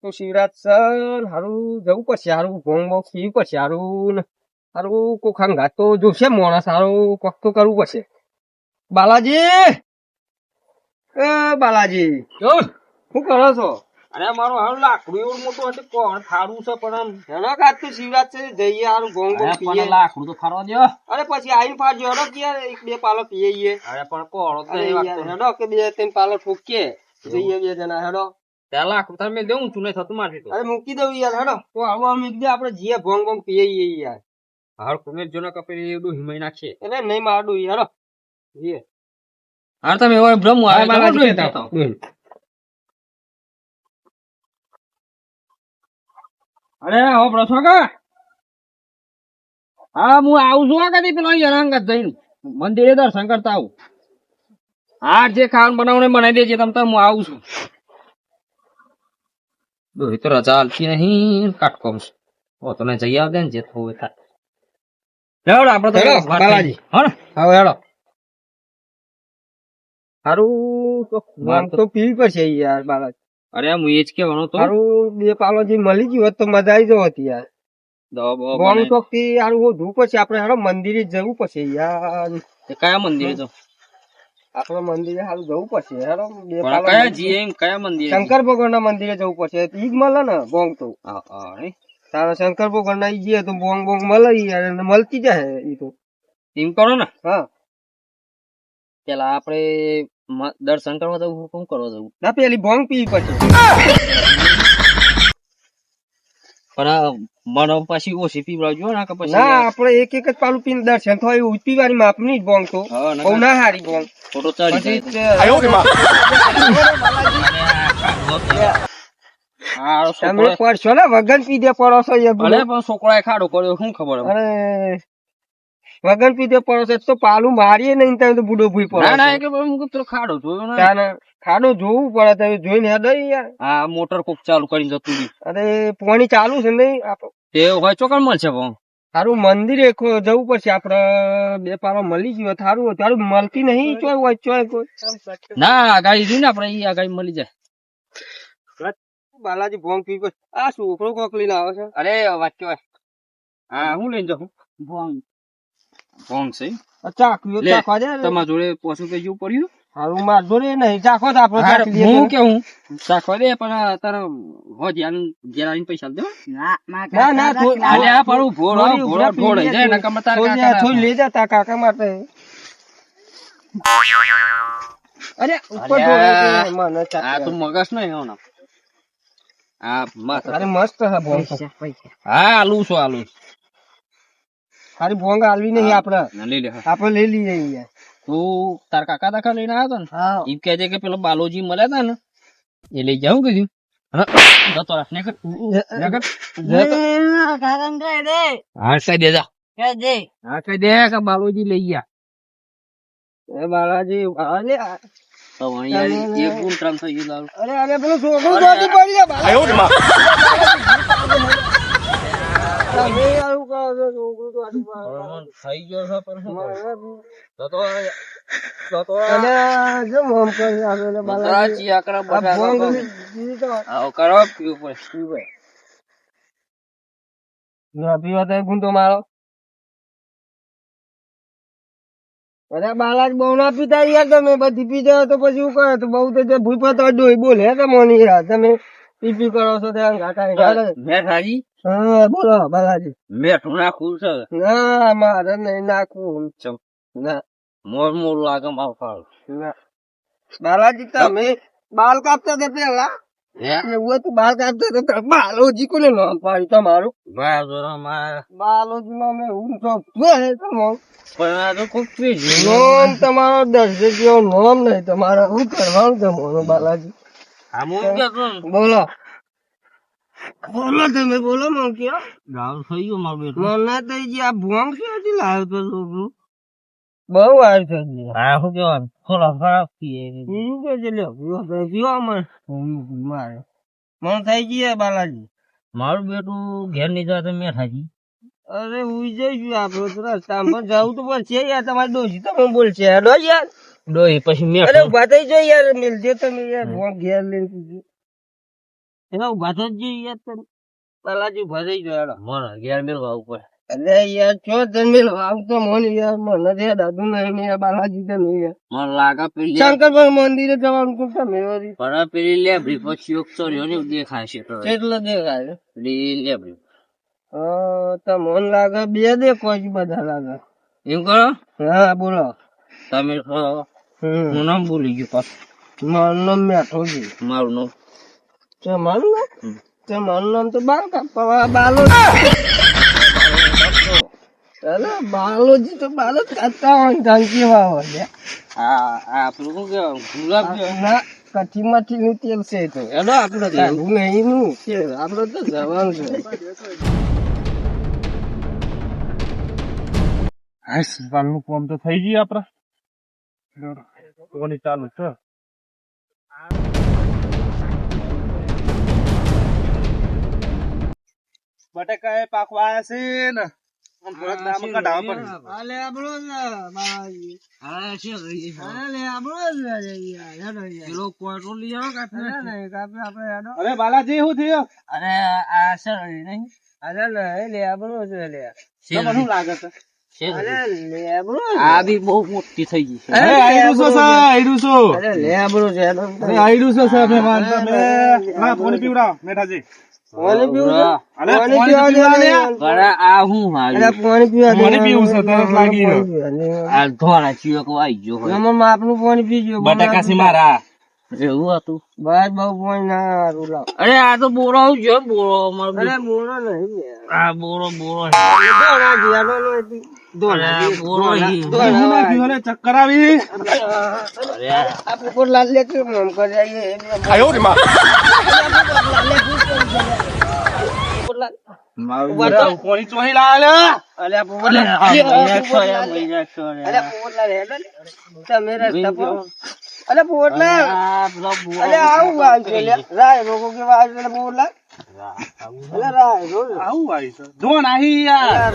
તો શિવરાજ સર હારું જવું પડશે, હારું ભોંગ બોંગ પીવું પડશે, હારું હારું કોક હંગાત તો જોશે માણસ, હારું કોક તો કરવું પડશે. બાલાજી, એ બાલાજી શું કરો છો? અરે મારું હારું લાકડું એવું મોટું હતું કોણ થાળું છે પણ આમ હેલો કાત તો શિવરાજ છે જઈએ હારું ભોંગ બોંગ પીએ. પણ લાકડું તો ફરવા દો. અરે પછી આઈને પાડજો હેડો કે યાર એક બે પાલો પીએ. અરે પણ કોણ અરે યાર હેડો કે બે ત્રણ પાલો ઠોકીએ જઈએ બે જણા હેડો. ત્યાં લાકડું તમે દેવું તું નહીં થતું મારથી તો. અરે મૂકી દઉં યાર હેડો તો આવું મૂકી દે આપણે જીએ ભોંગ બોંગ પીએ યાર. હાર કુમેર જો ના કપે એવું હિમાઈ નાખીએ. એટલે નહીં માડું હેડો જીએ. હાર તમે એવો બ્રહ્મ આવે બાલાજી અરે હો પ્રથમ કા હા હું આવું છું આ કદી પેલો અંગત જઈને મંદિરે દર્શન કરતા આવું. હા જે ખાવાનું બનાવને બનાવી દેજે તમ તો હું આવું છું. દોહી તો રજા હાલતી નહીં કાટકોમ છે. ઓ તને જઈ આવ દે ને જે થવું થાય. હેડો આપડે તો બાલાજી હા ને હવે હેડો હારું તો ભોંગ તો પીવી પડશે યાર બાલાજી. અરે હું એ જ કેવાનો તો હારું બે પાલો જે મળી ગયું હોત તો મજા આવી જવો હતી યાર. ભોંગ તો થી હારું હોધવું પડશે આપણે હેડો મંદિરે જવું પડશે યાર. કયા મંદિરે તો આપડે મંદિરે હારું જવું પડશે હેડો બે પણ પાલો કયા જીએ કયા મંદિરે શંકર ભગવાન ના મંદિરે જવું પડશે ઈ જ મળે ને ભોંગ તો. તારા શંકર ભગવાન ના ઈ જઈએ તો ભોંગ બોંગ મળે યાર અને મળતી જાય ઈ તો. એમ કરો ને હા પેલા આપડે દર્શન કરવા જવું શું કરવા જવું ના પેલી ભોંગ પીવી પડશે. પણ મને પછી ઓછી પીવડાવજો ને કે પછી ના આપડે એક એક જ પાલું પીને દર્શન થાય એવું પીવાની માપની જ ભોંગ તો બહુ ના હારી ભોંગ ફોટો ચડી તમે પડશો ને વગર પીધે પડો છો એ ભલે પણ છોકરાએ ખાડો કર્યો શું ખબર અરે વગર પીધે પડો છો તો પાલું મારીએ નહીં તમે તો બુડો ભૂઈ પડો. ના ના એટલે હું ખાડો જોયો ને ખાડો જોવું પડે તમે જોઈને હેડો યાર. હા મોટર કોક ચાલુ કરીને જતું રહ્યું. અરે પાણી ચાલુ છે નહીં તે હોય ચોકડ મળશે પણ સારું મંદિરે જવું પડશે આપડે બે પાલો મળી ગયો સારું તારું મળતી નહીં ચોય હોય ચોય કોઈ ના આગાડી જોઈ ને આપડે ઈ આગાડી મળી જાય. બાલાજી ભોંગ પી આ છોકરો કોક લઈને આવે છે. અરે વાત કેવાય હા હું લઈને જાઉં ભોંગ ભોંગ છે ચાખવા દે તમારા જોડે પોસું કઈ જેવું પડ્યું હારું માર જોડે નહીં ચાખો તો આપડે હું કેવું ચાખવા દે પણ તારે હો ધ્યાન ઘેરાઈને પૈસા દે ના ના પડું ભોળો ઢોળાઈ જાય ને કમ તાર કાકા થોડી લઈ જા તાર કાકા માટે. અરે ઉપર મને આ તો મગજ નહીં હોના આ મસ્ત અરે મસ્ત છે ભોંગ હા આલુ છો આલુ ખાલી ભોંગ આલવી નહીં આપડે લઈ લે આપડે લઈ લઈએ યાર. તું તાર કાકા દાખા લઈને આવ્યો હતો ને એમ કે છે કે પેલો બાલોજી મળ્યા હતા ને એ લઈ જાઉં કીધું જતો રાખ ને હા કઈ દે જા હા કઈ દે કે બાલોજી લઈ ગયા એ બાલાજી અરે તો અહીંયા એક ગુંતરામ થઈ ગયું અરે અરે પેલો છોકરો દોડી પડી લે બાલાજી. તમે આવું કહો છો છોકરો દોડી પડે થઈ ગયો છે પણ તો અને જો મોમ કરી આપેલે બાલાજી આકરા આ ભોંગ આવો કરો પીવું પડે ના પીવા તો ગુંતો મારો. અરે બાલાજી બહુ ના પીતા યાર તમે બધી પી જાવ તો પછી શું કરે તો બહુ તો ભૂઈ પતો ડોઈ બોલે તમને યાર તમે પી કરો છો ત્યાં કાકા મેઠાજી હા બોલો બાલાજી મેઠું નાખવું છે ના મારે નહીં નાખવું ના મોર મોર લાગે મારું ફાળ ના બાલાજી તમે બાલ કાપતા હતા પેલા એવું હતું બાલ કાપતા હતા બાલોજી કોને નામ પાડ્યું તમારું બાલોજી માં મેં હું તો પણ આ તો ખુબ નોમ તમારો દર્શક જેવો નોમ નહીં તમારે શું કરવાનું તમારું બાલાજી બોલો બોલો તમે બોલો મમ કયો ગાવ થઈ ગયો મારું બેટું મને થઈ ગઈ આ ભોંગ ક્યાંથી લાવ્યો તો છોકરું બહુ વાર થઈ ગઈ હા શું કેવાનું થોડા ખરાબ પીએ મારે મને થઈ ગઈ બાલાજી મારું બેટું ઘેર ની જવા મેઠાજી અરે ઉઈ જઈશું આપડે તો રસ્તામાં જવું તો પડશે યાર તમારી ડોશી તો બોલશે હેડો યાર ડોહી પછી મેં અરે ઉભા થઈ જાય યાર મિલજે તમે યાર ભોંગ ઘેર લઈને એના ઉભા તો જ યાર તને બાલાજી ભરાઈ ગયો હેડો. મને ઘેર મેળવા ઉપર અરે યાર ચો જન્મેલ આવતો મોન યાર મને જે દાદુ નહીં ને યાર બાલાજી તો નહીં યાર. મને લાગે પેલી શંકર ભગવાન મંદિરે જવાનું કોણ તમે વળી? પણ પેલી લેબરી પછી યોગતો રહ્યો ને દેખાય છે તો કેટલો દેખાય? પેલી લેબરી તો મન લાગે બે દેખો જ બધા લાગે. એમ કરો હા બોલો. તમે હું નામ ભૂલી ગયો પાછું. મારું નામ મેઠોજી. મારું નામ તમારું નામ? તમારું નામ તો બાલ કાપવા બાલો. અરે બાલોજી તો બાલો જ કાપતા હોય ઢાંકી હોય. આ પેલું શું કહેવાય ગુલાબ ના કઠીમાંથી નું તેલ છે તો એનો આપડે જાણવું નહીં નું તેલ આપડે તો જવાનું છે. નું કામ તો થઈ ગયું આપડે કોની ચાલુ છે બટાકા એ પાકવા આવ્યા છે ને થોડાક દામ કઢાવવા પડે. અલે આપણો જ બાલાજી. હા છે અલે આપણો જ હેડો પેલો કોટો લઈ આવો કાપે કાપે આપણે હેડો. અરે બાલાજી શું થયું અરે આ સર નહીં અરે લે આપણો જ લે. તમને શું લાગે છે અરે લે આપણો આ બી બહુ મોટી થઈ ગઈ છે અરે આઈડુસો છે આઈડુસો અરે લે આપણો છે હેડો. અરે આઈડુસો છે મહેમાન તમે ના પાણી પીવડાવો મેઠાજી પાણી પીવું છે? અરે પાણી પાણી પીવા પીવા દે. લે. અરે આ હું અરે હાલ પાણી પીવા દે. પાણી પીવું છે તરસ લાગી રહ્યો. આ ધોળા ચિયો કો આવી ગયો હોય એમાં માપનું પાણી પીજો. બટાકા છે મારા એવું હતું બસ બહુ પાણી ના હારું લાવ. અરે આ તો બોરો જો બોરો અમારો અરે બોલો નહીં યાર. આ બોરો દોણા જીયાડો નો હતી. દોણા અરે બોરો હું નાખ્યું ને ચક્કર આવી અરે આપણે કોઈ લાલ લે કે મમ કરી આઈએ આયો રે માં મારું પાણી ચોહી લાયા અલે પોલા અલે પોલા હેડો ને. તમે રસ્તા પર અલે પોલા અલે આવું વાંચો લે રાય રોગો કે વાંચો લે પોલા અલે રાય રો આવું આવી છે ધોન આહી યાર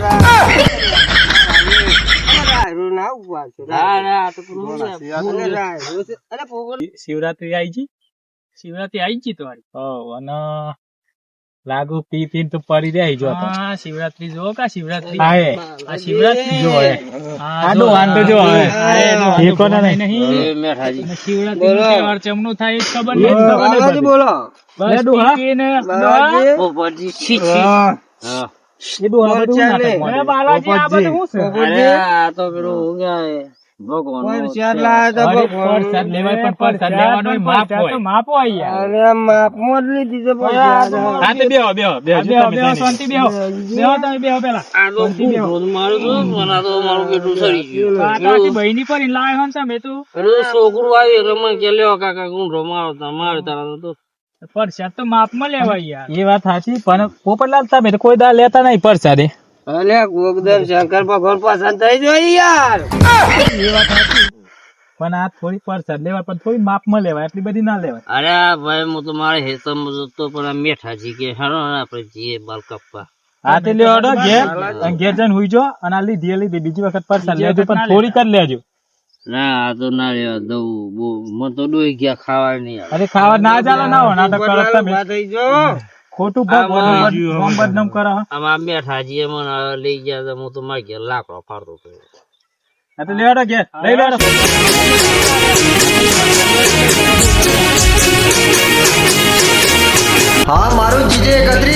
રાય રો ના વાંચો આ તો અલે રાય રો અલે પોલા શિવરાત્રી આવી ગઈ તમારી અને લાગુ પી પી તો પડી જાય જો હા શિવરાત્રી જો કા શિવરાત્રી આ શિવરાત્રી જો હે આડો વાંધો જો હે એ કોને નહીં મેઠાજી શિવરાત્રી નો તહેવાર ચમનું થાય એ ખબર નહીં બાલાજી બોલો. બસ પીને બાલાજી પોપટજી છી છી હા એ દોહા બધું ના ચાલે. થાય બાલાજી આ બધું શું છે અરે આ તો પેલું હું કહેવાય ભગવાન પરસાદ લાયા તા અરે ભગવાન. પરસાદ લેવાય પણ પરસાદ લેવાનો માપ હોય માપ હોય યાર અરે માપમાં જ લીધી છે પરસાદ. હા તે બેહો શાંતિ બેહો તમે બેહો પેલા આ તો ખૂબ મારું તો મને તો મારું પેટું સરી ગયું આ તો આખી બહેની પર લાવ્યો હન તમે તું પેલું છોકરું આવી એટલે મને કે લ્યો કાકા ગુંડો મારો તારા તો પરસાદ તો માપમાં લેવાય યાર એ વાત સાચી પણ પોપટલાલ તમે તો કોઈ દા લેતા નહીં પરસાદે અલે ગોગદમ શંકર ભગવાન પસંદ થઈ જાય યાર. એ વાત સાચી પણ આ થોડી પરસાદ લેવાય પણ થોડી માપમાં લેવાય એટલી બધી ના લેવાય અરે ભાઈ હું તો મારે હેતમ તો પણ આ મેઠાજી કે હારો ને આપણે જઈએ બાલ કાપવા હા તે લેવાડો ઘેર જઈને હુઈ જો અને આ લીધી બીજી વખત પરસાદ લેજો પણ થોડી કરી લેજો ના આ તો ના લેવા દઉં બહુ મને તો ડોઈ ગયા ખાવા નહીં આવે. અરે ખાવા ના ચાલે ના હોય નાટક કરો તમે ઉભા થઈ જાઓ. ખોટું ભગ બદનામ કરો આમાં મેઠાજી એ મને લઈ ગયા તો હું તો મારી ઘેર લાકડો ફાડતો હતો. હા તો લેવાડો ઘેર લઈ લેવાડો હા મારું જીજે 31